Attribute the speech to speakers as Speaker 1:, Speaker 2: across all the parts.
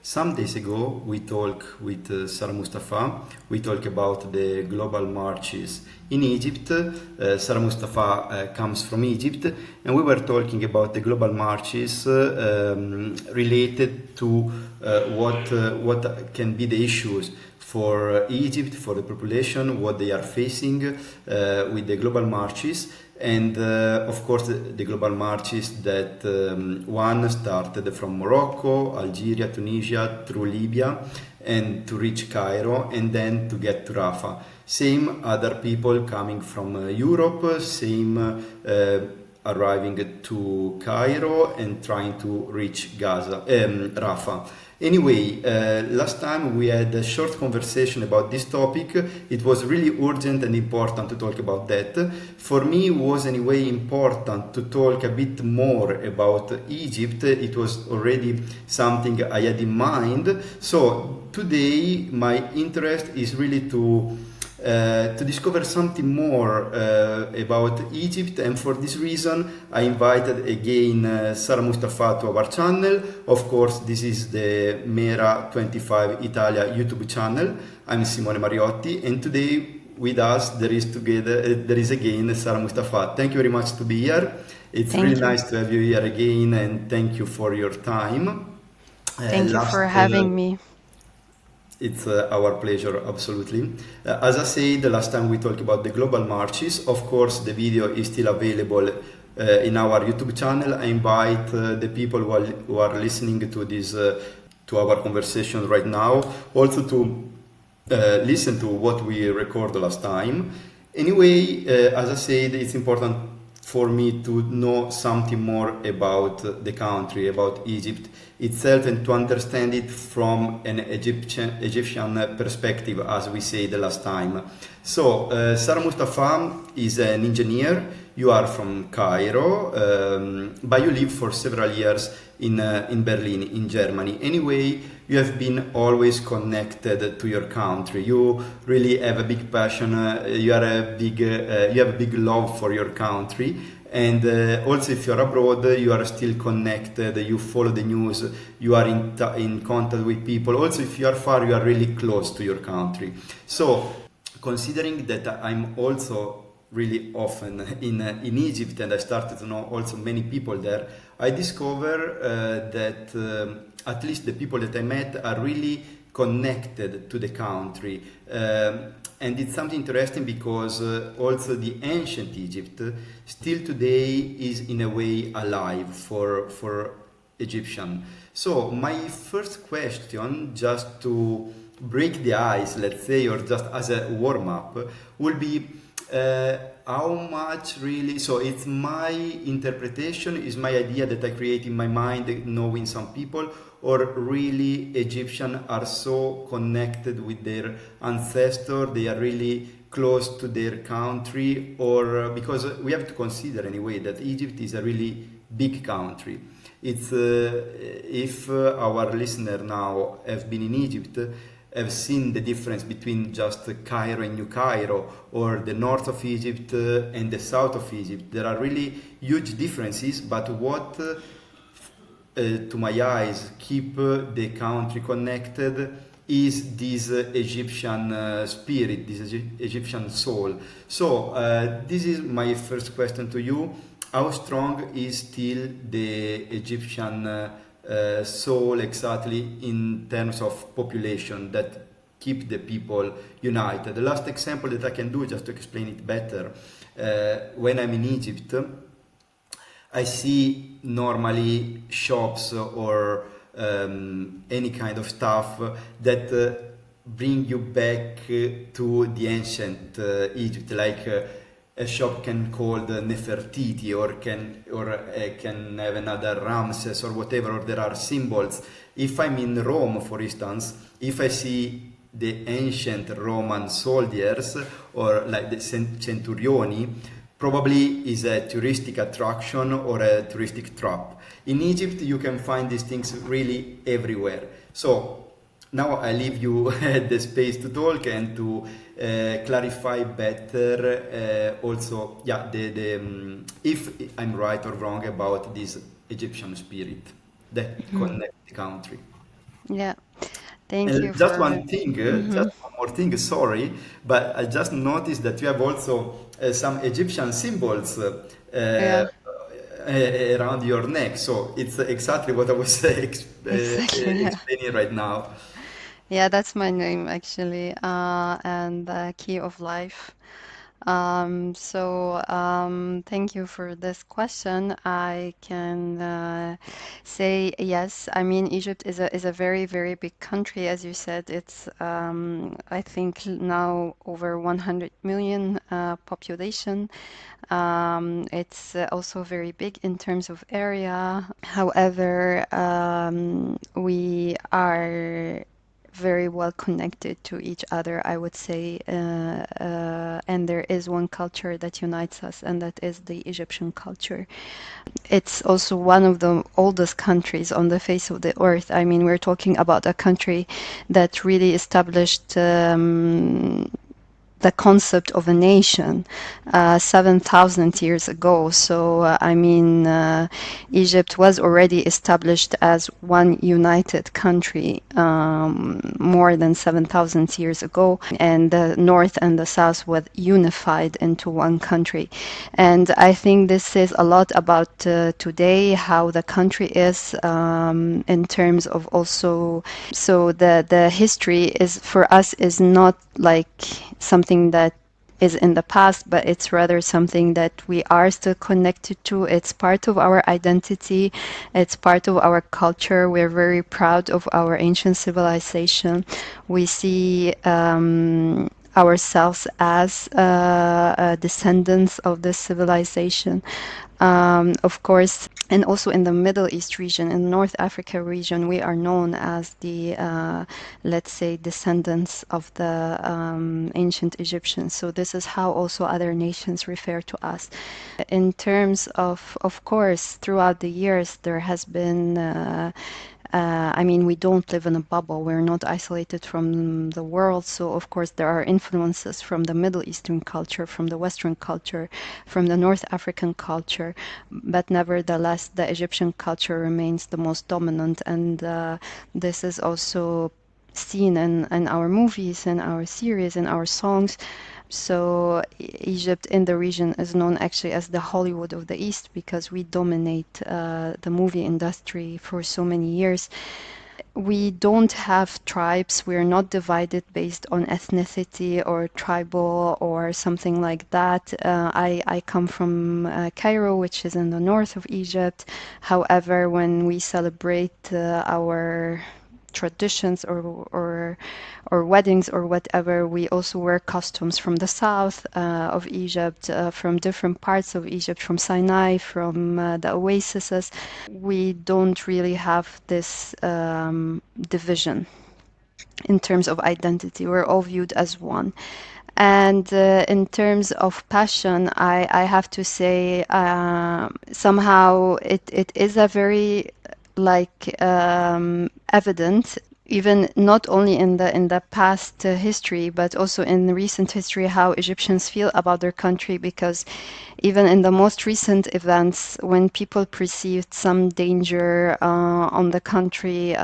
Speaker 1: Some days ago, we talked with Sarah Moustafa. We talked about the global marches in Egypt. Sarah Moustafa comes from Egypt, and we were talking about the global marches related to what can be the issues for Egypt, for the population, what they are facing with the global marches. And of course, the global marches that one started from Morocco, Algeria, Tunisia, through Libya, and to reach Cairo, and then to get to Rafah. Same other people coming from Europe, same arriving to Cairo and trying to reach Rafah. Anyway, last time we had a short conversation about this topic. It was really urgent and important to talk about that. For me, it was anyway important to talk a bit more about Egypt. It was already something I had in mind. So today, my interest is really to discover something more about Egypt, and for this reason I invited again Sarah Moustafa to our channel. Of course, this is the Mera25 Italia YouTube channel. I'm Simone Mariotti, and today with us there is again Sarah Moustafa. Thank you very much to be here. It's
Speaker 2: Thank
Speaker 1: really
Speaker 2: you.
Speaker 1: nice to have you here again, and thank you for your time.
Speaker 2: Thank you for
Speaker 1: Last
Speaker 2: having me.
Speaker 1: It's our pleasure, absolutely. As I said, the last time we talked about the global marches. Of course, the video is still available in our YouTube channel. I invite the people who are listening to this, to our conversation right now, also to listen to what we recorded last time. Anyway, as I said, it's important for me to know something more about the country, about Egypt itself, and to understand it from an Egyptian perspective, as we said the last time. So, Sarah Moustafa is an engineer. You are from Cairo, but you lived for several years in Berlin, in Germany. Anyway, you have been always connected to your country. You really have a big passion. You have a big love for your country. And also, if you're abroad, you are still connected. You follow the news. You are in contact with people. Also, if you are far, you are really close to your country. So, considering that I'm also really often in Egypt, and I started to know also many people there, I discovered that at least the people that I met are really connected to the country. And it's something interesting because also the ancient Egypt still today is in a way alive for Egyptian. So my first question, just to break the ice, let's say, or just as a warm-up, will be how much really, so it's my interpretation, is my idea that I create in my mind knowing some people, or really Egyptians are so connected with their ancestor, they are really close to their country, or because we have to consider anyway that Egypt is a really big country. It's if our listener now have been in Egypt, have seen the difference between just Cairo and New Cairo, or the north of Egypt and the south of Egypt. There are really huge differences, but what to my eyes keep the country connected is this Egyptian spirit, this Egyptian soul. So this is my first question to you. How strong is still the Egyptian soul exactly in terms of population that keep the people united? The last example that I can do, just to explain it better, when I'm in Egypt, I see normally shops or any kind of stuff that bring you back to the ancient Egypt, like a shop can called Nefertiti, or can have another Ramses or whatever, or there are symbols. If I'm in Rome, for instance, if I see the ancient Roman soldiers or like the centurioni, probably is a touristic attraction or a touristic trap. In Egypt, you can find these things really everywhere. So now I leave you the space to talk and to clarify better also, yeah, if I'm right or wrong about this Egyptian spirit that connects the country.
Speaker 2: Yeah. Thank you
Speaker 1: Just
Speaker 2: for.
Speaker 1: one thing,
Speaker 2: Mhm.
Speaker 1: just one more thing, sorry, but I just noticed that you have also some Egyptian symbols
Speaker 2: Yeah.
Speaker 1: around your neck. So it's exactly what I was
Speaker 2: Exactly. Yeah.
Speaker 1: explaining right now.
Speaker 2: Yeah, that's my name actually, and the key of life. Thank you for this question. I can say yes. I mean, Egypt is a very, very big country, as you said. It's I think now over 100 million population. It's also very big in terms of area. However, we are very well connected to each other, I would say. And there is one culture that unites us, and that is the Egyptian culture. It's also one of the oldest countries on the face of the earth. I mean, we're talking about a country that really established the concept of a nation 7,000 years ago. Egypt was already established as one united country more than 7,000 years ago, and the North and the South were unified into one country. And I think this says a lot about today, how the country is in terms of also. So the history is for us is not like something that is in the past, but it's rather something that we are still connected to. It's part of our identity, it's part of our culture. We're very proud of our ancient civilization. We see ourselves as descendants of this civilization. Of course, and also in the Middle East region, in the North Africa region, we are known as the, let's say, descendants of the ancient Egyptians. So this is how also other nations refer to us. In terms of course, throughout the years, there has been I mean, we don't live in a bubble. We're not isolated from the world. So, of course, there are influences from the Middle Eastern culture, from the Western culture, from the North African culture. But nevertheless, the Egyptian culture remains the most dominant. And this is also seen in our movies, in our series, in our songs. So Egypt in the region is known actually as the Hollywood of the East because we dominate the movie industry for so many years. We don't have tribes. We're not divided based on ethnicity or tribal or something like that. I come from Cairo, which is in the north of Egypt. However, when we celebrate our traditions or weddings or whatever, we also wear costumes from the south of Egypt, from different parts of Egypt, from Sinai, from the oases. We don't really have this division in terms of identity. We're all viewed as one. And in terms of passion, I have to say somehow it is a very like evident, even not only in the past history, but also in the recent history, how Egyptians feel about their country. Because even in the most recent events, when people perceived some danger on the country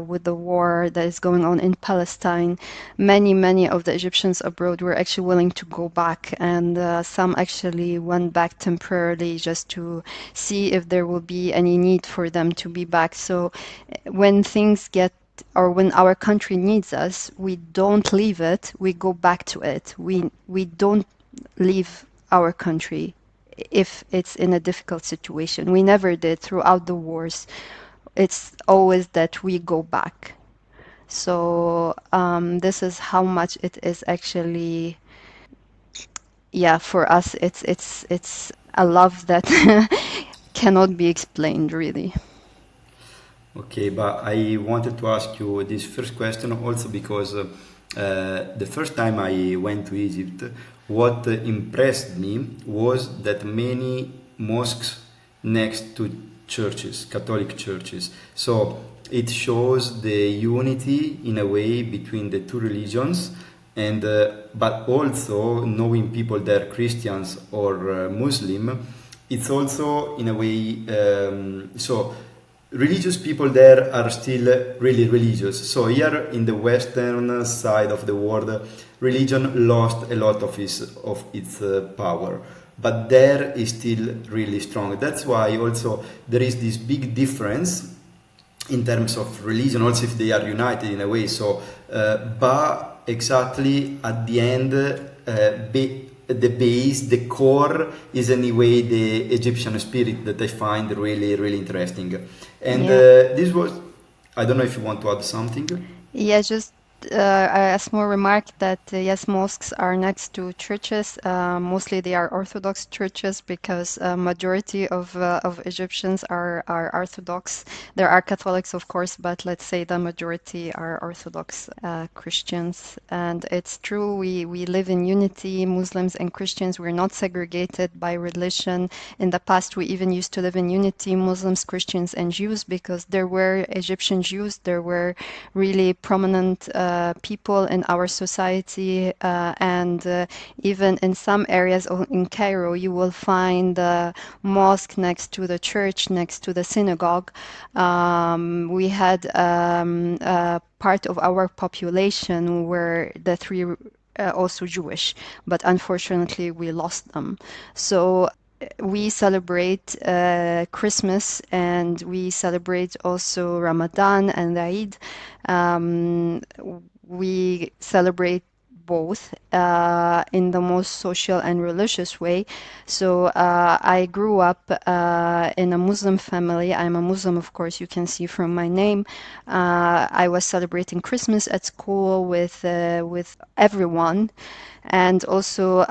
Speaker 2: with the war that is going on in Palestine, many of the Egyptians abroad were actually willing to go back, and some actually went back temporarily just to see if there will be any need for them to be back. So when things get or when our country needs us, we don't leave it, we go back to it. We don't leave our country if it's in a difficult situation. We never did throughout the wars. It's always that we go back. So this is how much it is actually, yeah, for us. It's a love that cannot be explained, really.
Speaker 1: Okay, but I wanted to ask you this first question also because the first time I went to Egypt, what impressed me was that many mosques next to churches, Catholic churches. So it shows the unity in a way between the two religions, and but also knowing people that are Christians or Muslim, it's also in a way so religious people there are still really religious. So here in the western side of the world, religion lost a lot of its power, but there is still really strong. That's why also there is this big difference in terms of religion, also if they are united in a way. So, but exactly at the end, the base, the core is anyway the Egyptian spirit that I find really, really interesting. And this was, I don't know if you want to add something.
Speaker 2: Yeah, just a small remark that yes, mosques are next to churches. Mostly they are Orthodox churches because majority of Egyptians are Orthodox. There are Catholics, of course, but let's say the majority are Orthodox Christians. And it's true, we live in unity, Muslims and Christians. We're not segregated by religion. In the past, we even used to live in unity, Muslims, Christians, and Jews, because there were Egyptian Jews, there were really prominent people in our society, and even in some areas in Cairo, you will find a mosque next to the church, next to the synagogue. We had part of our population were the three also Jewish, but unfortunately we lost them. So we celebrate Christmas and we celebrate also Ramadan and Eid. We celebrate both in the most social and religious way. So I grew up in a Muslim family. I'm a Muslim, of course, you can see from my name. I was celebrating Christmas at school with everyone. And also,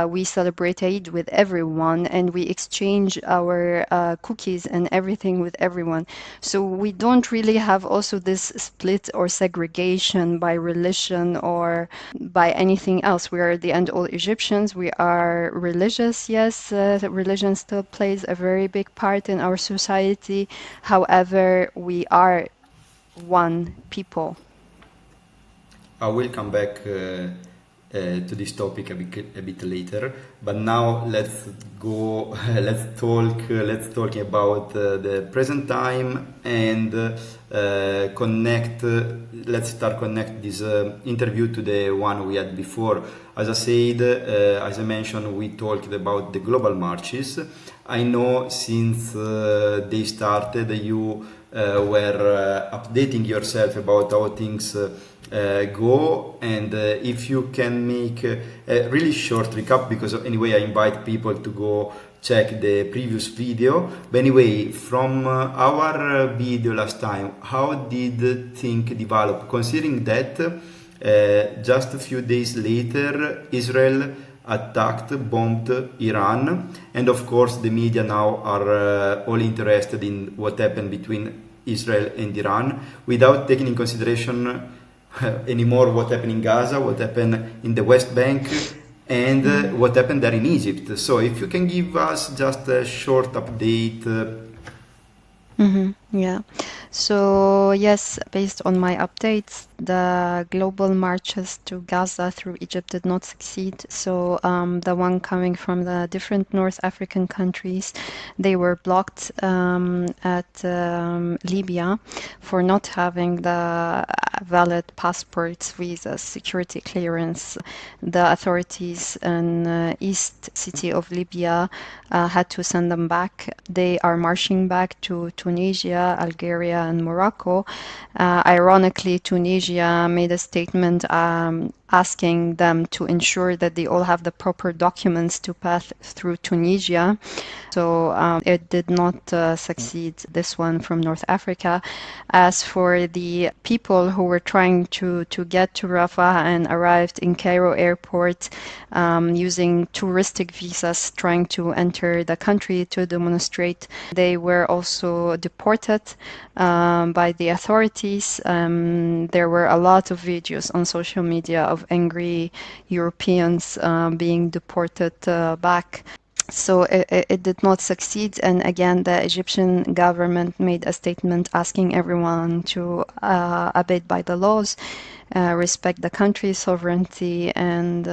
Speaker 2: we celebrate Eid with everyone, and we exchange our cookies and everything with everyone. So we don't really have also this split or segregation by religion or by anything else. We are at the end all Egyptians. We are religious, yes. Religion still plays a very big part in our society. However, we are one people.
Speaker 1: I will come back to this topic a bit later, but now let's go. Let's talk about the present time and connect. Let's start connect this interview to the one we had before. As I said, as I mentioned, we talked about the global marches. I know since they started, you were updating yourself about how things go, and if you can make a really short recap, because anyway I invite people to go check the previous video. But anyway, from our video last time, how did things develop, considering that just a few days later Israel attacked, bombed Iran, and of course the media now are all interested in what happened between Israel and Iran, without taking in consideration anymore what happened in Gaza, what happened in the West Bank, and what happened there in Egypt. So if you can give us just a short update.
Speaker 2: Yeah. So yes, based on my updates, the global marches to Gaza through Egypt did not succeed. So the one coming from the different North African countries, they were blocked at Libya for not having the valid passports, visas, security clearance. The authorities in east city of Libya had to send them back. They are marching back to Tunisia, Algeria, and Morocco. Ironically, Tunisia made a statement asking them to ensure that they all have the proper documents to pass through Tunisia. So it did not succeed, this one from North Africa. As for the people who were trying to get to Rafah and arrived in Cairo airport using touristic visas, trying to enter the country to demonstrate, they were also deported by the authorities. There were a lot of videos on social media of angry Europeans being deported back. So it did not succeed, and again the Egyptian government made a statement asking everyone to abide by the laws. respect the country's sovereignty, and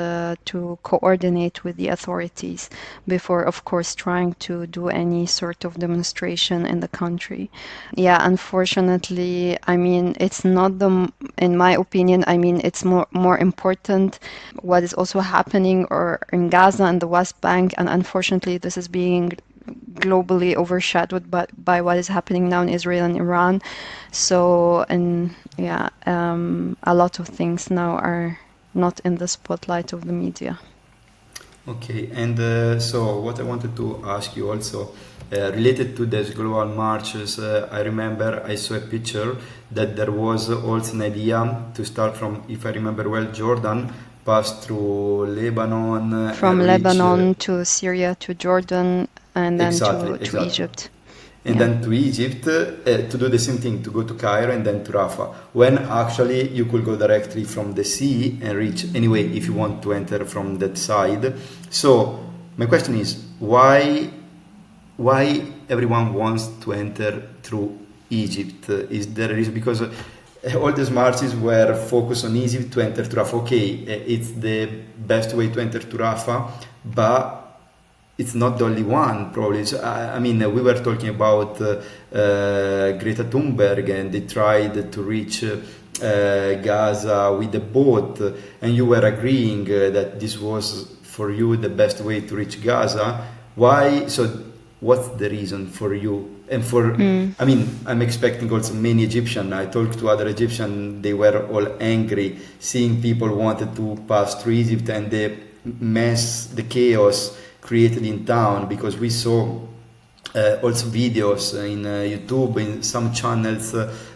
Speaker 2: to coordinate with the authorities before, of course, trying to do any sort of demonstration in the country. Yeah, unfortunately, I mean, it's not in my opinion, I mean, it's more important what is also happening or in Gaza and the West Bank, and unfortunately, this is being globally overshadowed by what is happening now in Israel and Iran. So, and yeah, a lot of things now are not in the spotlight of the media.
Speaker 1: Okay, and so what I wanted to ask you also, related to these global marches, I remember I saw a picture that there was also an idea to start from, if I remember well, Jordan, pass through Lebanon
Speaker 2: From
Speaker 1: and reach
Speaker 2: Lebanon to Syria to Jordan and then
Speaker 1: exactly,
Speaker 2: to
Speaker 1: exactly.
Speaker 2: Egypt.
Speaker 1: And
Speaker 2: Yeah.
Speaker 1: then to Egypt to do the same thing, to go to Cairo and then to Rafah, when actually you could go directly from the sea and reach anyway if you want to enter from that side. So my question is why everyone wants to enter through Egypt? Is there a reason? Because all these marches were focused on Egypt to enter to Rafah. Okay, it's the best way to enter to Rafah, but it's not the only one, probably. So, I mean, we were talking about Greta Thunberg, and they tried to reach Gaza with a boat, and you were agreeing that this was for you the best way to reach Gaza. Why? So, what's the reason for you? And for, I mean, I'm expecting also many Egyptian. I talked to other Egyptian; they were all angry seeing people wanted to pass through Egypt and the mess, the chaos created in town, because we saw also videos in YouTube, in some channels,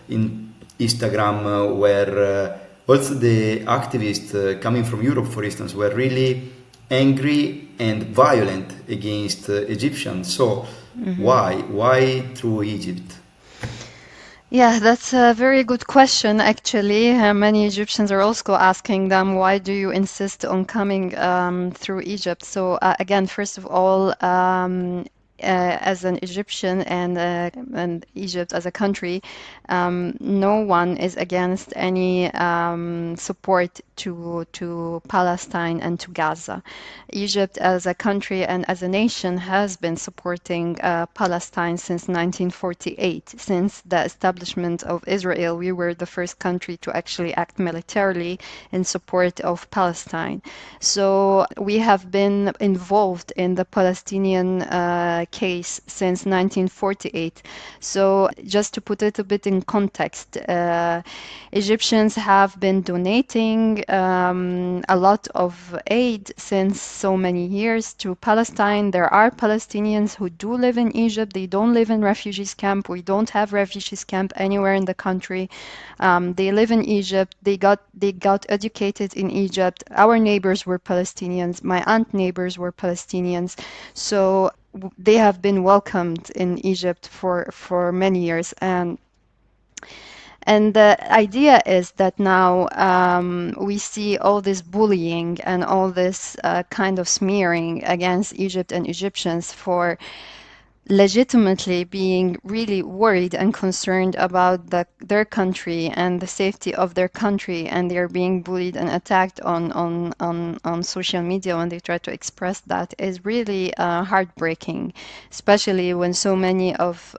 Speaker 1: in Instagram, where also the activists coming from Europe, for instance, were really angry and violent against Egyptians. So why through Egypt?
Speaker 2: Yeah, that's a very good question, actually. Many Egyptians are also asking them, why do you insist on coming through Egypt? So, again, first of all, as an Egyptian and Egypt as a country, no one is against any support to Palestine and to Gaza. Egypt as a country and as a nation has been supporting Palestine since 1948. Since the establishment of Israel, we were the first country to actually act militarily in support of Palestine. So we have been involved in the Palestinian case since 1948. So just to put it a bit in context, Egyptians have been donating a lot of aid since so many years to Palestine. There are Palestinians who do live in Egypt. They don't live in refugees camp. We don't have refugees camp anywhere in the country. They live in Egypt. They got educated in Egypt. Our neighbors were Palestinians. My aunt neighbors were Palestinians. So they have been welcomed in Egypt for many years. And the idea is that now we see all this bullying and all this kind of smearing against Egypt and Egyptians for legitimately being really worried and concerned about their country and the safety of their country, and they're being bullied and attacked on social media when they try to express that is really heartbreaking, especially when so many of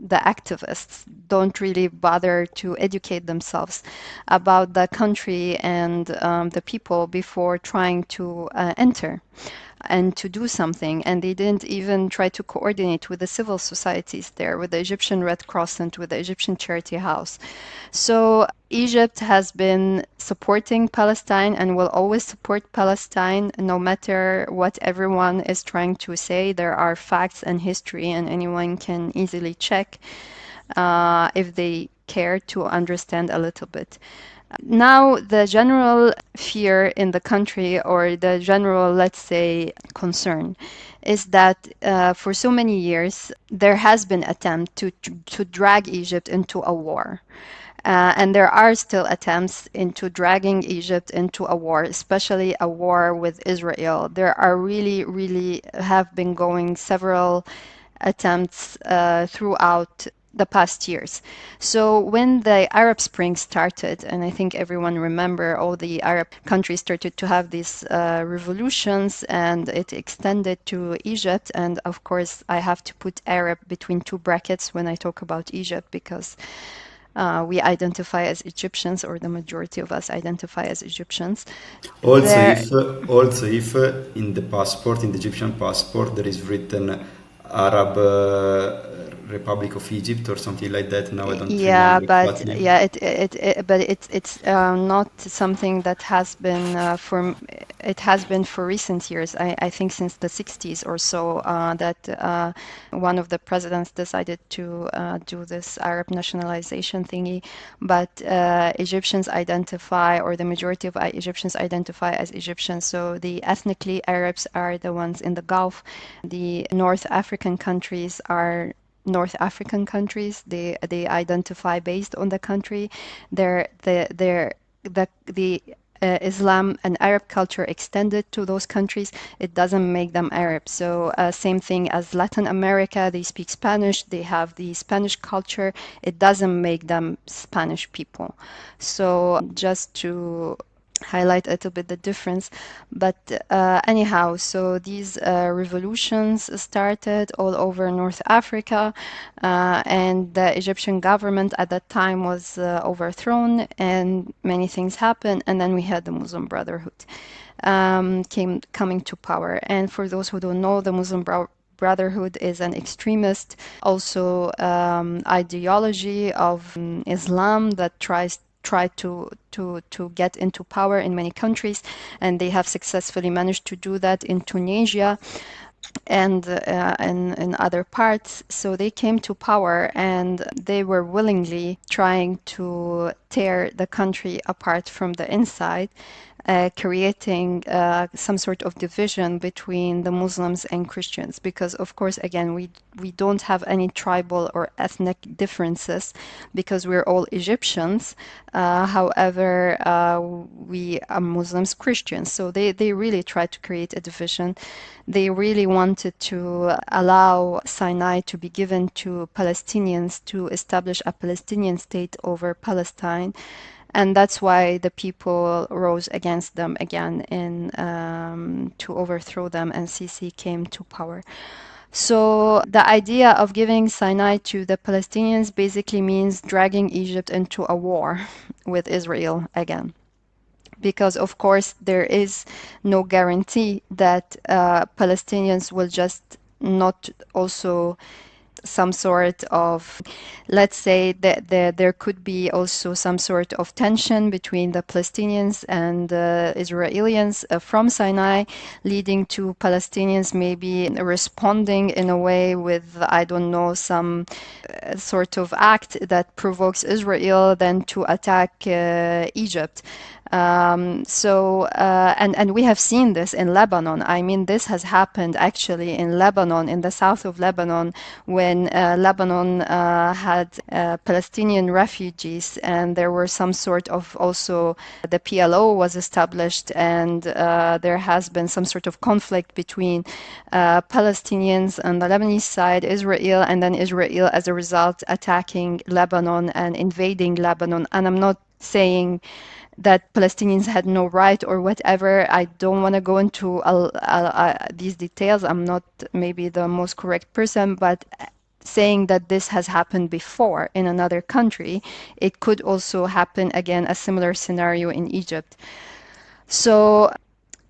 Speaker 2: the activists don't really bother to educate themselves about the country and the people before trying to enter and to do something. And they didn't even try to coordinate with the civil societies there, with the Egyptian Red Cross and with the Egyptian Charity House. So Egypt has been supporting Palestine and will always support Palestine no matter what everyone is trying to say. There are facts and history, and anyone can easily check if they care to understand a little bit. Now, the general fear in the country, or the general, let's say, concern, is that for so many years there has been attempt to drag Egypt into a war. And there are still attempts into dragging Egypt into a war, especially a war with Israel. There are really have been going several attempts throughout the past years. So when the Arab Spring started, and I think everyone remember, all the Arab countries started to have these revolutions, and it extended to Egypt. And of course, I have to put Arab between two brackets when I talk about Egypt, because we identify as Egyptians, or the majority of us identify as Egyptians.
Speaker 1: Also,
Speaker 2: There,
Speaker 1: if in the passport, in the Egyptian passport, there is written Arab Republic of Egypt or something like that. Now I don't
Speaker 2: yeah,
Speaker 1: remember
Speaker 2: but
Speaker 1: exactly.
Speaker 2: yeah, but it's not something that has been it has been for recent years. I think since the 60s or so, that one of the presidents decided to do this Arab nationalization thingy. But Egyptians identify, or the majority of Egyptians identify as Egyptians. So the ethnically Arabs are the ones in the Gulf. The North African countries are North African countries. They identify based on the country. The Islam and Arab culture extended to those countries. It doesn't make them Arab. So same thing as Latin America. They speak Spanish. They have the Spanish culture. It doesn't make them Spanish people. So just to highlight a little bit the difference. But anyhow, so these revolutions started all over North Africa, and the Egyptian government at that time was overthrown, and many things happened. And then we had the Muslim Brotherhood coming to power. And for those who don't know, the Brotherhood is an extremist, also ideology of Islam that try to get into power in many countries, and they have successfully managed to do that in Tunisia and in other parts. So they came to power, and they were willingly trying to tear the country apart from the inside, creating some sort of division between the Muslims and Christians. Because, of course, again, we don't have any tribal or ethnic differences, because we're all Egyptians. However, we are Muslims, Christians. So they really tried to create a division. They really wanted to allow Sinai to be given to Palestinians, to establish a Palestinian state over Palestine. And that's why the people rose against them again in to overthrow them, and Sisi came to power. So the idea of giving Sinai to the Palestinians basically means dragging Egypt into a war with Israel again. Because, of course, there is no guarantee that Palestinians will just not also some sort of, let's say that there could be also some sort of tension between the Palestinians and the Israelis from Sinai, leading to Palestinians maybe responding in a way with, I don't know, some sort of act that provokes Israel then to attack Egypt. And we have seen this in Lebanon. I mean, this has happened actually in Lebanon, in the south of Lebanon, when Lebanon had Palestinian refugees, and there were some sort of also the PLO was established, and there has been some sort of conflict between Palestinians on the Lebanese side, Israel, and then Israel as a result attacking Lebanon and invading Lebanon. And I'm not saying that Palestinians had no right or whatever. I don't want to go into these details. I'm not maybe the most correct person, but saying that this has happened before in another country, it could also happen again, a similar scenario in Egypt. So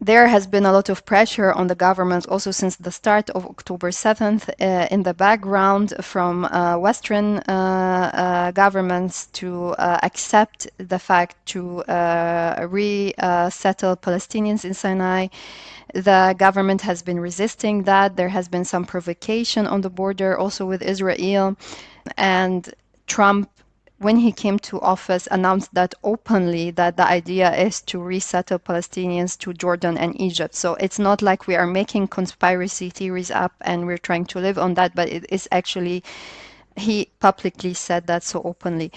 Speaker 2: there has been a lot of pressure on the government also since the start of October 7th in the background from Western governments to accept the fact to resettle Palestinians in Sinai. The government has been resisting that. There has been some provocation on the border also with Israel. And Trump, when he came to office, announced that openly, that the idea is to resettle Palestinians to Jordan and Egypt. So it's not like we are making conspiracy theories up and we're trying to live on that, but it is actually, he publicly said that so openly.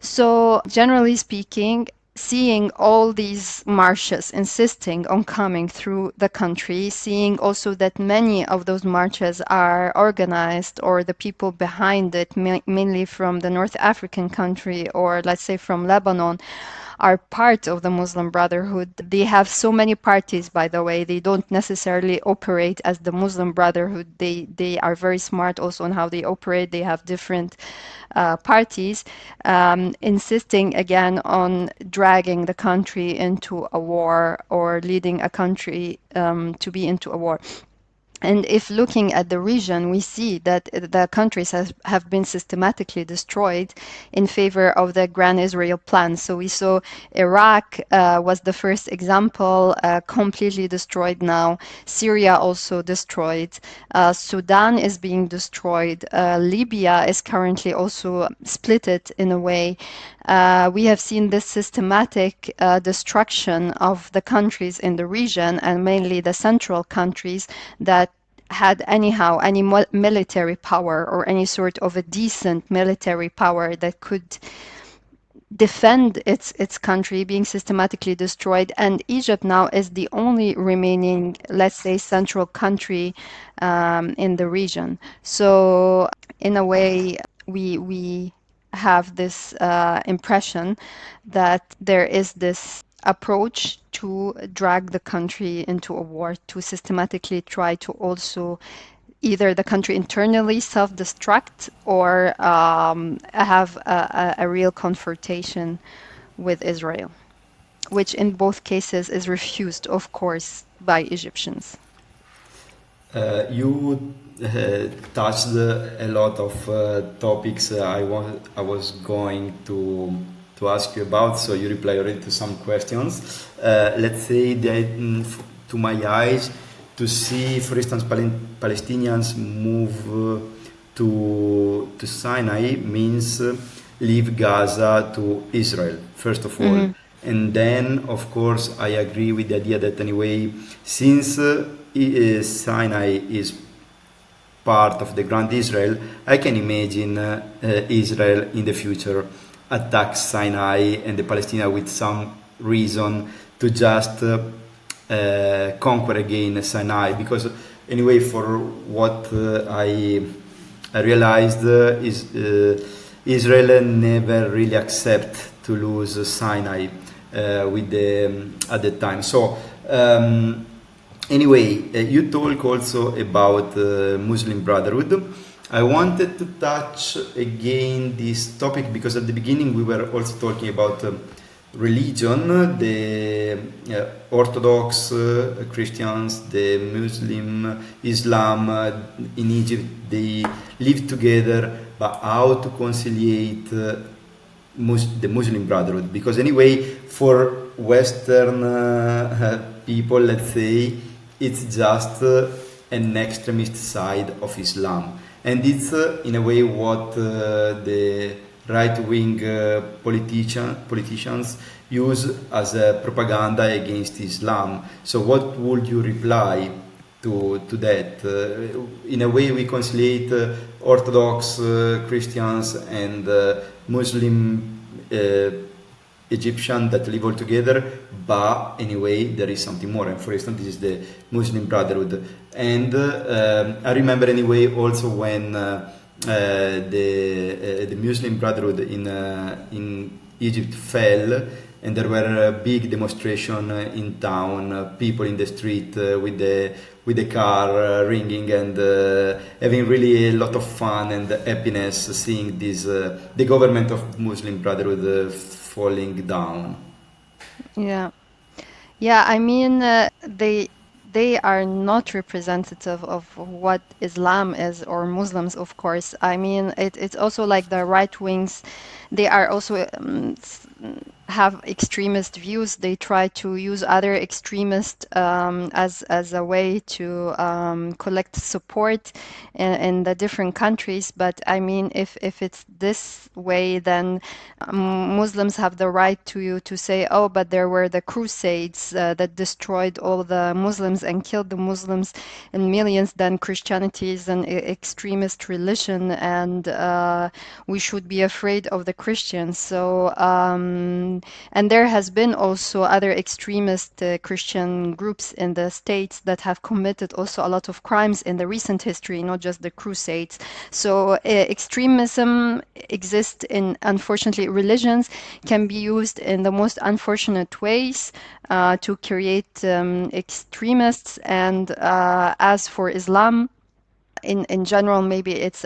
Speaker 2: So generally speaking, seeing all these marches insisting on coming through the country, seeing also that many of those marches are organized, or the people behind it, mainly from the North African country, or let's say from Lebanon, are part of the Muslim Brotherhood. They have so many parties, by the way. They don't necessarily operate as the Muslim Brotherhood. They are very smart also on how they operate. They have different parties, insisting again on dragging the country into a war, or leading a country to be into a war. And if looking at the region, we see that the countries have been systematically destroyed in favor of the Grand Israel Plan. So we saw Iraq was the first example, completely destroyed now. Syria also destroyed. Sudan is being destroyed. Libya is currently also splitted in a way. We have seen this systematic destruction of the countries in the region, and mainly the central countries that had anyhow any military power, or any sort of a decent military power that could defend its country, being systematically destroyed. And Egypt now is the only remaining, let's say, central country in the region. So in a way, we have this impression that there is this approach to drag the country into a war, to systematically try to also either the country internally self-destruct, or have a real confrontation with Israel, which in both cases is refused, of course, by Egyptians.
Speaker 1: You touched a lot of topics I was going to ask you about, so you reply already to some questions. Let's say that, to my eyes, to see, for instance, Palestinians move to Sinai means leave Gaza to Israel, first of all. And then, of course, I agree with the idea that anyway, since Sinai is part of the Grand Israel, I can imagine Israel in the future attack Sinai and the Palestinians with some reason to just conquer again Sinai, because anyway, for what I realized is Israel never really accept to lose Sinai with the at the time. So anyway, you talk also about Muslim Brotherhood. I wanted to touch again this topic because at the beginning we were also talking about religion, the Orthodox Christians, the Muslim, Islam in Egypt, they live together, but how to conciliate the Muslim Brotherhood? Because anyway, for Western people, let's say, it's just an extremist side of Islam. And it's in a way what the right-wing politicians use as a propaganda against Islam. So what would you reply to that? In a way we conciliate Orthodox Christians and Muslim Egyptian that live all together, but anyway there is something more, and for instance this is the Muslim Brotherhood. And I remember anyway also when the Muslim Brotherhood in Egypt fell, and there were a big demonstration in town, people in the street with the car ringing and having really a lot of fun and happiness seeing this the government of Muslim Brotherhood falling down.
Speaker 2: Yeah. Yeah, I mean, they are not representative of what Islam is, or Muslims, of course. I mean, it's also like the right wings. They are also have extremist views. They try to use other extremists as a way to collect support in the different countries. But I mean, if it's this way, then Muslims have the right to say, oh, but there were the Crusades that destroyed all the Muslims and killed the Muslims in millions. Then Christianity is an extremist religion, and we should be afraid of the Christians. So, and there has been also other extremist Christian groups in the States that have committed also a lot of crimes in the recent history, not just the Crusades. So, extremism exists in, unfortunately, religions can be used in the most unfortunate ways to create extremists. And as for Islam, in general, maybe it's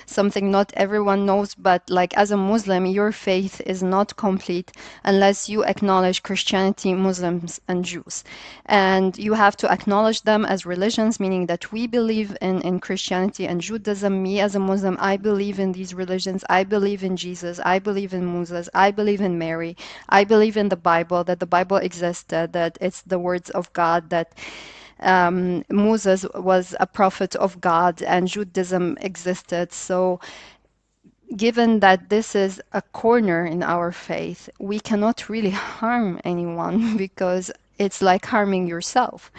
Speaker 2: something not everyone knows, but like as a Muslim, your faith is not complete unless you acknowledge Christianity, Muslims, and Jews. And you have to acknowledge them as religions, meaning that we believe in Christianity and Judaism. Me as a Muslim, I believe in these religions. I believe in Jesus. I believe in Moses. I believe in Mary. I believe in the Bible, that the Bible existed, that it's the words of God, that Moses was a prophet of God and Judaism existed. So, given that this is a corner in our faith, we cannot really harm anyone because it's like harming yourself.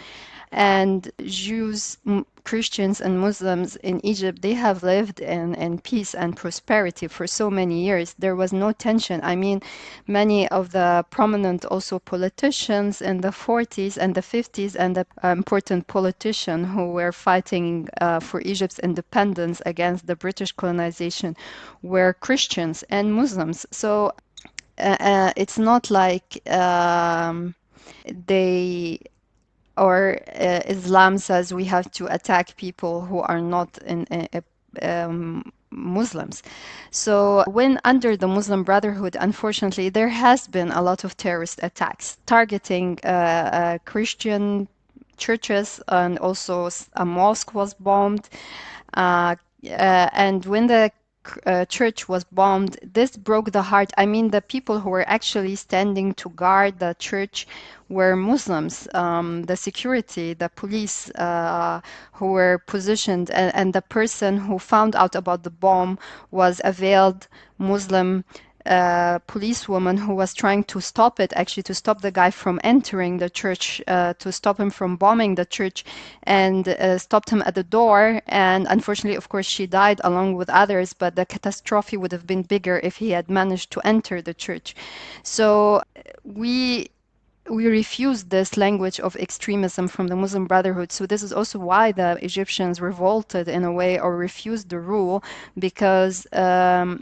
Speaker 2: And Jews, Christians, and Muslims in Egypt, they have lived in peace and prosperity for so many years. There was no tension. I mean, many of the prominent also politicians in the 40s and the 50s, and the important politicians who were fighting for Egypt's independence against the British colonization were Christians and Muslims. So it's not like they or Islam says we have to attack people who are not Muslims. So when under the Muslim Brotherhood, unfortunately, there has been a lot of terrorist attacks targeting Christian churches, and also a mosque was bombed. And when the church was bombed, this broke the heart. I mean, the people who were actually standing to guard the church were Muslims. The security, the police who were positioned, and the person who found out about the bomb was a veiled Muslim policewoman who was trying to stop it, actually to stop the guy from entering the church, to stop him from bombing the church, and stopped him at the door. And unfortunately, of course, she died along with others, but the catastrophe would have been bigger if he had managed to enter the church. So we refused this language of extremism from the Muslim Brotherhood. So this is also why the Egyptians revolted in a way, or refused the rule, because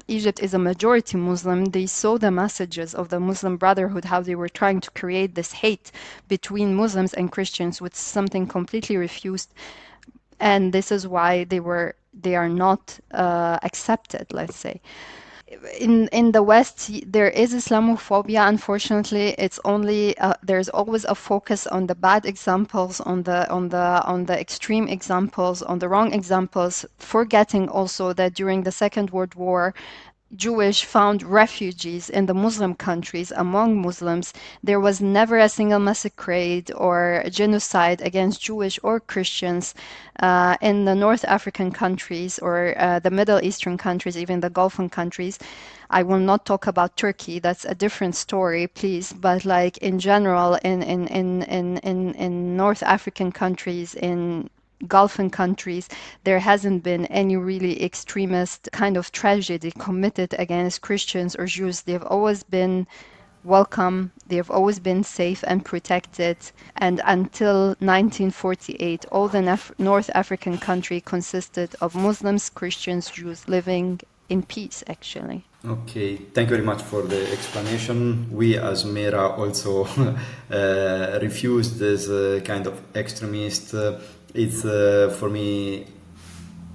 Speaker 2: Egypt is a majority Muslim. They saw the messages of the Muslim Brotherhood, how they were trying to create this hate between Muslims and Christians, which is something completely refused. And this is why they are not accepted, let's say. In the West, there is Islamophobia. Unfortunately, it's only there's always a focus on the bad examples, on the extreme examples, on the wrong examples, forgetting also that during the Second World War, Jewish found refugees in the Muslim countries among Muslims. There was never a single massacre or genocide against Jewish or Christians in the North African countries, or the Middle Eastern countries, even the Gulf countries. I will not talk about Turkey. That's a different story, please. But like in general, in North African countries, in Gulf countries, there hasn't been any really extremist kind of tragedy committed against Christians or Jews. They've always been welcome. They have always been safe and protected. And until 1948, all the North African country consisted of Muslims, Christians, Jews living in peace, actually.
Speaker 1: Okay, thank you very much for the explanation. We as Mera also refused this kind of extremist. It's for me,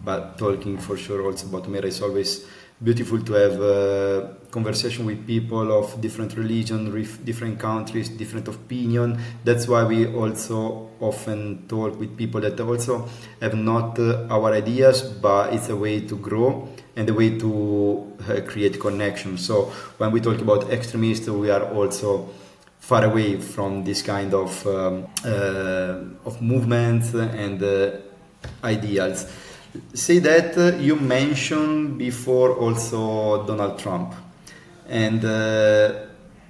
Speaker 1: but talking for sure also about Mera, it's always beautiful to have a conversation with people of different religion, different countries, different opinion. That's why we also often talk with people that also have not our ideas, but it's a way to grow and a way to create connection. So when we talk about extremists, we are also far away from this kind of movements and ideals. Say that you mentioned before also Donald Trump, and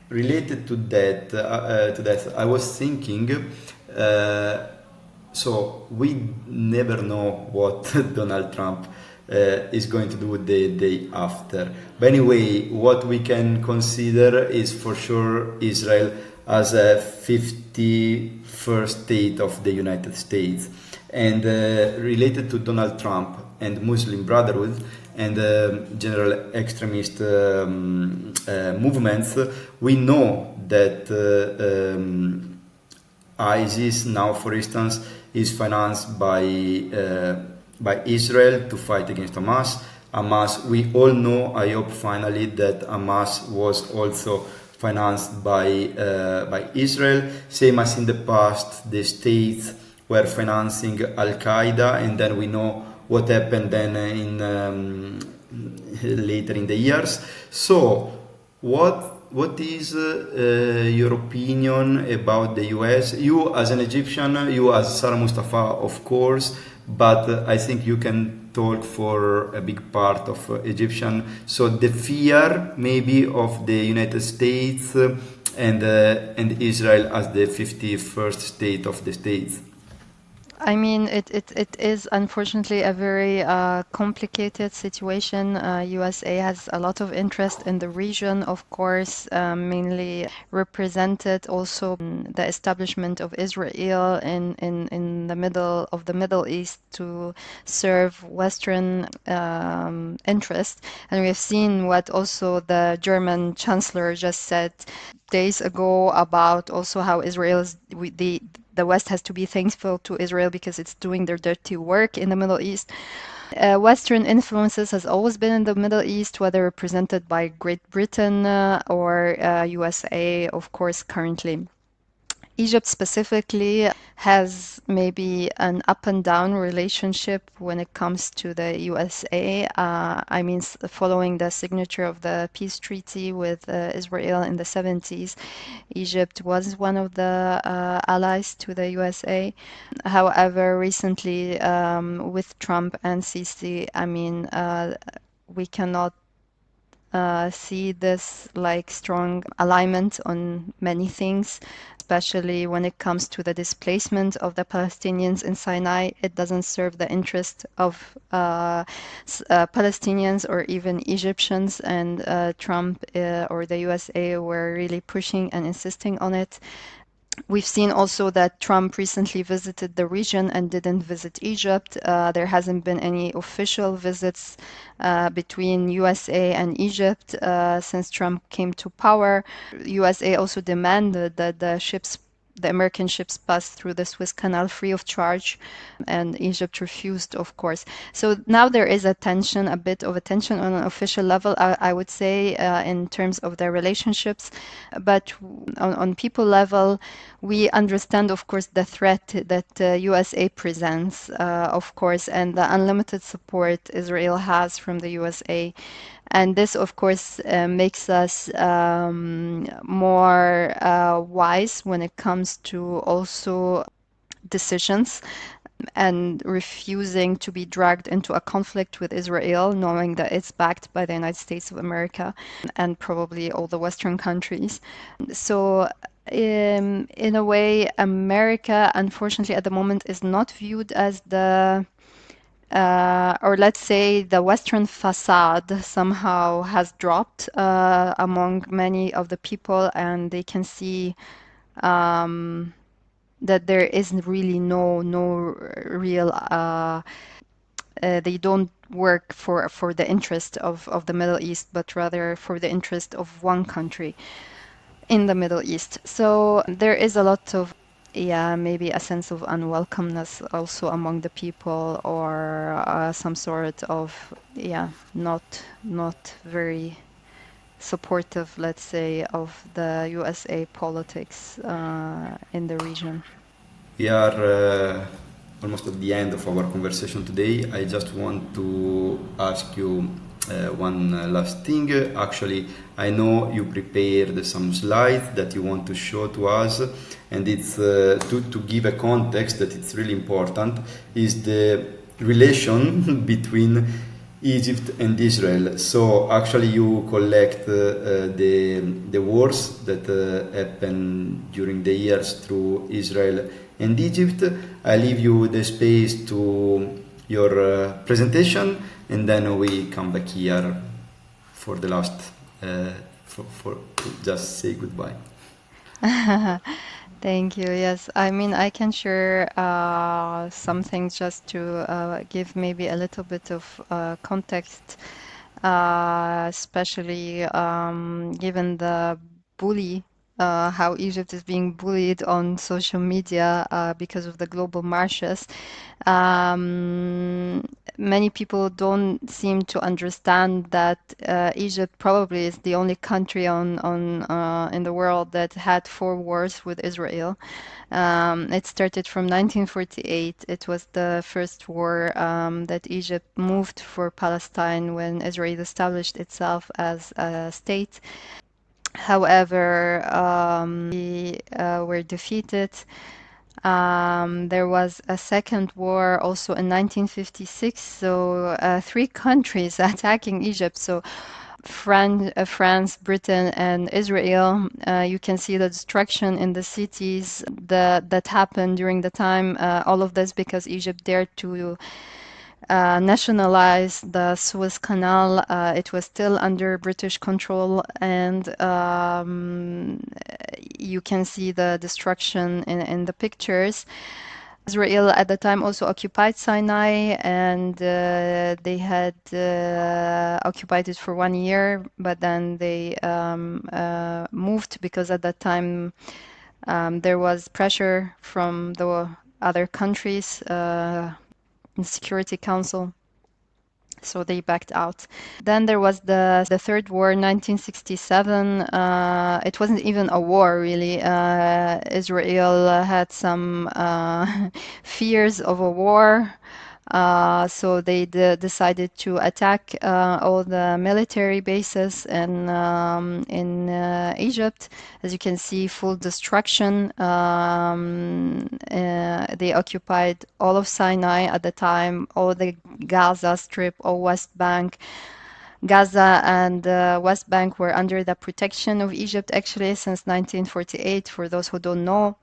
Speaker 1: related to that, I was thinking. So we never know what Donald Trump is going to do the day after. But anyway, what we can consider is for sure Israel as a 51st state of the United States. And related to Donald Trump and Muslim Brotherhood and general extremist movements, we know that ISIS now, for instance, is financed by Israel to fight against Hamas. We all know, I hope finally, that Hamas was also financed by Israel. Same as in the past, the states were financing Al-Qaeda, and then we know what happened then later in the years. So, what is your opinion about the US? You as an Egyptian, you as Sarah Moustafa, of course, but I think you can talk for a big part of Egyptian. So the fear maybe of the United States and Israel as the 51st state of the states.
Speaker 2: I mean, it is unfortunately a very complicated situation. USA has a lot of interest in the region, of course, mainly represented also the establishment of Israel in the middle of the Middle East to serve Western interests. And we have seen what also the German Chancellor just said days ago about also how the West has to be thankful to Israel because it's doing their dirty work in the Middle East. Western influences has always been in the Middle East, whether represented by Great Britain or USA, of course, currently. Egypt specifically has maybe an up and down relationship when it comes to the USA. I mean, following the signature of the peace treaty with Israel in the 70s, Egypt was one of the allies to the USA. However, recently with Trump and Sisi, I mean, we cannot see this like strong alignment on many things, especially when it comes to the displacement of the Palestinians in Sinai. It doesn't serve the interest of Palestinians or even Egyptians, and Trump or the USA were really pushing and insisting on it. We've seen also that Trump recently visited the region and didn't visit Egypt. There hasn't been any official visits between USA and Egypt since Trump came to power. USA also demanded that the American ships pass through the Suez Canal free of charge, and Egypt refused, of course. So now there is a bit of a tension on an official level, I would say, in terms of their relationships. But on people level, we understand, of course, the threat that USA presents, of course, and the unlimited support Israel has from the USA. And this, of course, makes us more wise when it comes to also decisions and refusing to be dragged into a conflict with Israel, knowing that it's backed by the United States of America and probably all the Western countries. So in a way, America, unfortunately, at the moment is not viewed as or let's say the Western facade somehow has dropped among many of the people, and they can see that there is really no real. They don't work for the interest of the Middle East, but rather for the interest of one country in the Middle East. So there is a lot of maybe a sense of unwelcomeness also among the people, or some sort of not very supportive, let's say, of the USA politics in the region.
Speaker 1: We are almost at the end of our conversation today. I just want to ask you one last thing. Actually, I know you prepared some slides that you want to show to us, and it's to give a context that it's really important, is the relation between Egypt and Israel. So actually you collect the wars that happened during the years through Israel and Egypt. I leave you the space to your presentation, and then we come back here for the last, for to just say goodbye.
Speaker 2: Thank you. Yes, I mean, I can share something just to give maybe a little bit of context, especially given the bully, how Egypt is being bullied on social media because of the global marches. Um, Many people don't seem to understand that Egypt probably is the only country on in the world that had four wars with Israel. It started from 1948. It was the first war that Egypt moved for Palestine when Israel established itself as a state. However, we were defeated. There was a second war also in 1956, so three countries attacking Egypt. So France, Britain, and Israel. You can see the destruction in the cities that happened during the time. All of this because Egypt dared to nationalize the Suez Canal. It was still under British control, and you can see the destruction in the pictures. Israel at the time also occupied Sinai, and they had occupied it for 1 year, but then they moved because at that time there was pressure from the other countries in Security Council. So they backed out. Then there was the Third War, 1967. It wasn't even a war, really. Israel had some fears of a war. So they decided to attack all the military bases in Egypt. As you can see, full destruction. They occupied all of Sinai at the time, all the Gaza Strip, all West Bank. Gaza and West Bank were under the protection of Egypt actually since 1948, for those who don't know.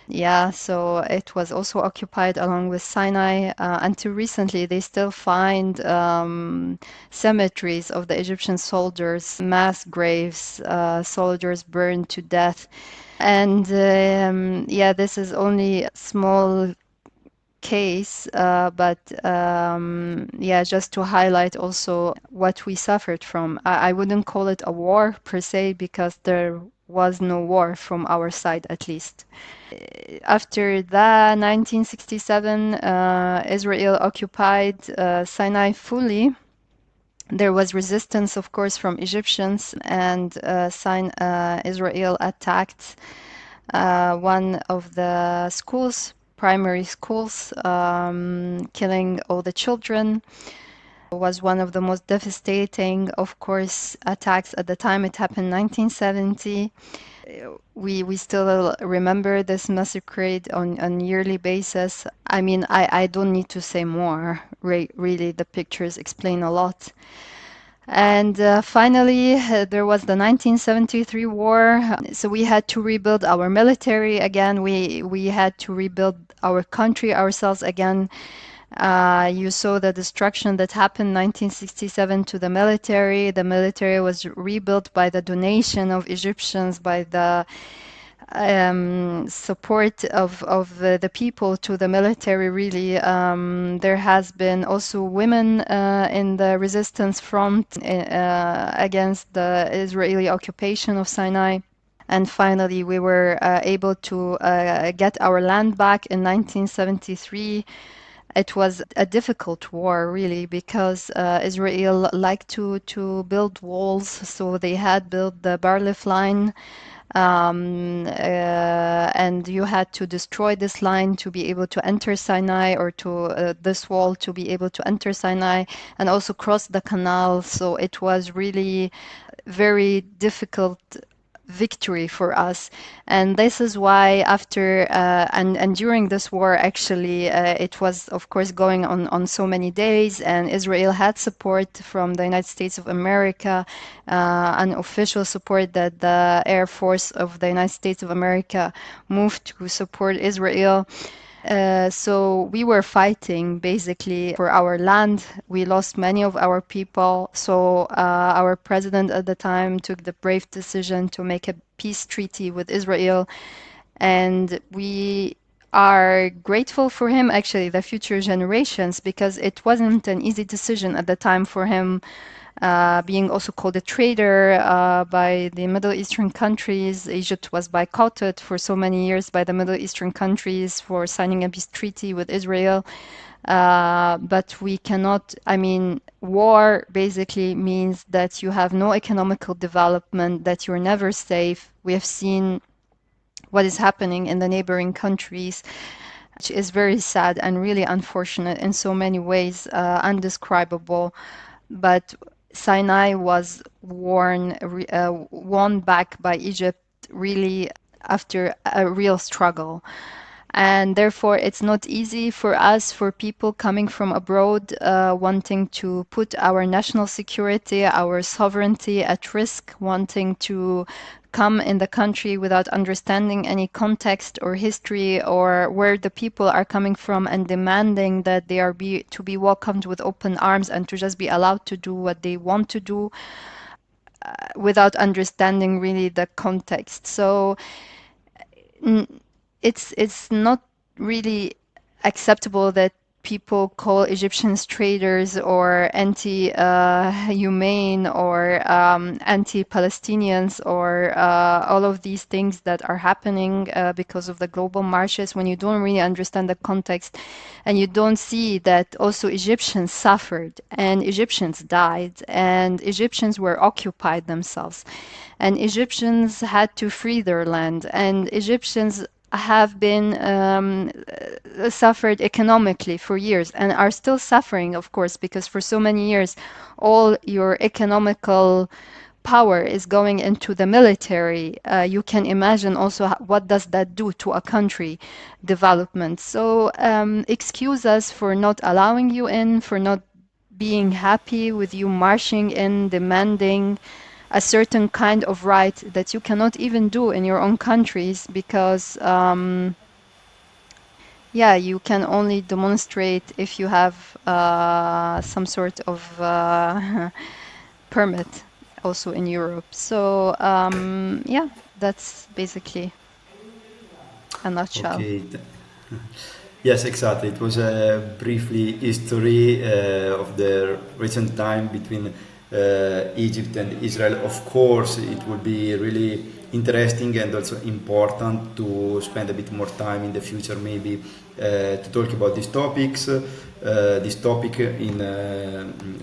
Speaker 2: Yeah, so it was also occupied along with Sinai. Until recently, they still find cemeteries of the Egyptian soldiers, mass graves, soldiers burned to death. And yeah, this is only a small case, but yeah, just to highlight also what we suffered from. I wouldn't call it a war per se because there was no war from our side, at least. After that, 1967, Israel occupied Sinai fully. There was resistance, of course, from Egyptians, and Israel attacked one of the schools, primary schools, killing all the children. Was one of the most devastating, of course, attacks at the time. It happened in 1970. We still remember this massacre on yearly basis. I mean, I don't need to say more. Really, the pictures explain a lot. And finally, there was the 1973 war. So we had to rebuild our military again. We had to rebuild our country ourselves again. You saw the destruction that happened in 1967 to the military. The military was rebuilt by the donation of Egyptians, by the support of the people to the military, really. There has been also women in the resistance front against the Israeli occupation of Sinai. And finally, we were able to get our land back in 1973. It was a difficult war, really, because Israel liked to build walls. So they had built the Barlif line, and you had to destroy this line to be able to enter Sinai, or to this wall to be able to enter Sinai, and also cross the canal. So it was really very difficult victory for us. And this is why after and during this war, actually, it was of course going on so many days, and Israel had support from the United States of America, an official support that the Air Force of the United States of America moved to support Israel. So we were fighting basically for our land. We lost many of our people. So our president at the time took the brave decision to make a peace treaty with Israel. And we are grateful for him, actually, the future generations, because it wasn't an easy decision at the time for him, being also called a traitor by the Middle Eastern countries. Egypt was boycotted for so many years by the Middle Eastern countries for signing a peace treaty with Israel. But we cannot, I mean, war basically means that you have no economical development, that you're never safe. We have seen what is happening in the neighboring countries, which is very sad and really unfortunate in so many ways, undescribable. But Sinai was won back by Egypt really after a real struggle. And therefore, it's not easy for us, for people coming from abroad, wanting to put our national security, our sovereignty at risk, wanting to come in the country without understanding any context or history or where the people are coming from, and demanding that they are to be welcomed with open arms and to just be allowed to do what they want to do, without understanding really the context. So it's not really acceptable that people call Egyptians traitors or anti-humane or anti-Palestinians or all of these things that are happening because of the global marches, when you don't really understand the context and you don't see that also Egyptians suffered and Egyptians died and Egyptians were occupied themselves and Egyptians had to free their land and Egyptians have been suffered economically for years and are still suffering, of course, because for so many years all your economical power is going into the military. You can imagine also what does that do to a country development. So excuse us for not allowing you in, for not being happy with you marching in, demanding a certain kind of right that you cannot even do in your own countries because yeah, you can only demonstrate if you have some sort of permit also in Europe. So yeah, that's basically a nutshell.
Speaker 1: Okay. Yes, exactly. It was a briefly history of the recent time between Egypt and Israel. Of course, it will be really interesting and also important to spend a bit more time in the future, maybe to talk about these topics, this topic in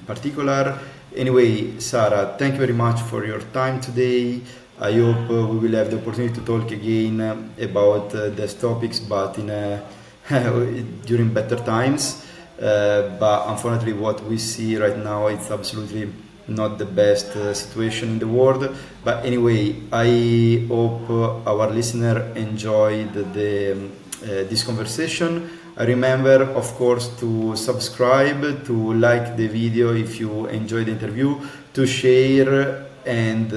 Speaker 1: particular. Anyway, Sarah, thank you very much for your time today. I hope we will have the opportunity to talk again about these topics, but in during better times. But unfortunately, what we see right now, it's absolutely not the best situation in the world. But anyway, I hope our listener enjoyed this conversation. I remember, of course, to subscribe, to like the video if you enjoyed the interview, to share, and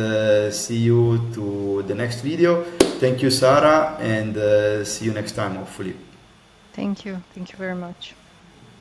Speaker 1: see you to the next video. Thank you, Sarah, and see you next time, hopefully.
Speaker 2: Thank you. Thank you very much.